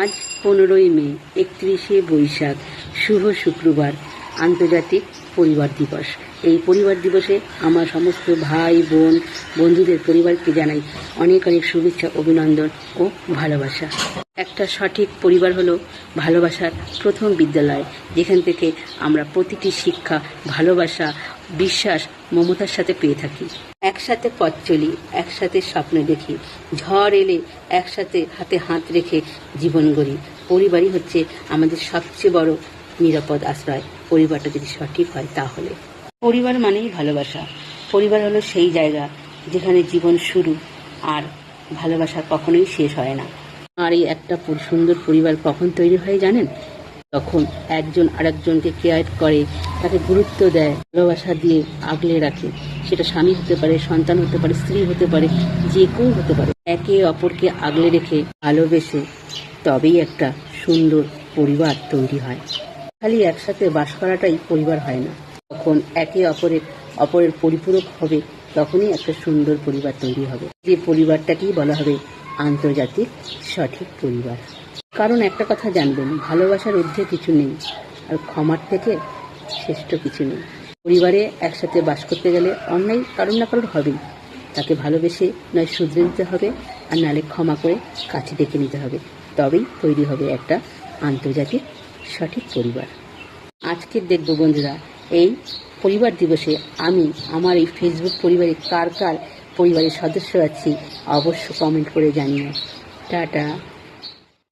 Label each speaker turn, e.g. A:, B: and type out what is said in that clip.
A: আজ 15ই মে, 31শে বৈশাখ, শুভ শুক্রবার, আন্তর্জাতিক পরিবার দিবস। এই পরিবার দিবসে আমার সমস্ত ভাই বোন বন্ধুদের পরিবারকে জানাই অনেক অনেক শুভেচ্ছা, অভিনন্দন ও ভালোবাসা। একটা সঠিক পরিবার হলো ভালোবাসার প্রথম বিদ্যালয়, যেখান থেকে আমরা প্রতিটি শিক্ষা, ভালোবাসা, বিশ্বাস, মমতার সাথে পেয়ে থাকি। একসাথে পথ চলি, একসাথে স্বপ্ন দেখি, ঝড় এলে একসাথে হাতে হাত রেখে জীবন গড়ি। পরিবারই হচ্ছে আমাদের সবচেয়ে বড় নিরাপদ আশ্রয়, পরিবারটা যদি সঠিক হয় তাহলে। পরিবার মানেই ভালোবাসা। পরিবার হলো সেই জায়গা যেখানে জীবন শুরু আর ভালোবাসা কখনোই শেষ হয় না। আর এই একটা সুন্দর পরিবার কখন তৈরি হয় জানেন? তখন একজন আরেকজনকে কেয়ার করে, তাকে গুরুত্ব দেয়, ভালোবাসা দিয়ে আগলে রাখে। সেটা স্বামী হতে পারে, সন্তান হতে পারে, স্ত্রী হতে পারে, যে কেউ হতে পারে। একে অপরকে আগলে রেখে ভালোবেসে তবেই একটা সুন্দর পরিবার তৈরি হয়। খালি একসাথে বাস করাটাই পরিবার হয় না, তখন একে অপরের পরিপূরক হবে, তখনই একটা সুন্দর পরিবার তৈরি হবে। যে পরিবারটাকেই বলা হবে আন্তর্জাতিক সঠিক পরিবার। কারণ একটা কথা জানবেন, ভালোবাসার ঊর্ধ্বে কিছু নেই, আর ক্ষমার থেকে শ্রেষ্ঠ কিছু নেই। পরিবারে একসাথে বাস করতে গেলে অন্যায় কারোর না কারোর হবেই, তাকে ভালোবেসে নয় শুধরে দিতে হবে, আর নালে ক্ষমা করে কাছে ডেকে নিতে হবে। তবেই তৈরি হবে একটা আন্তর্জাতিক সঠিক পরিবার। আজকে দেখব বন্ধুরা, এই পরিবার দিবসে আমি আমার এই ফেসবুক পরিবারে কার কার পরিবারের সদস্য আছি অবশ্য কমেন্ট করে জানিও। টাটা।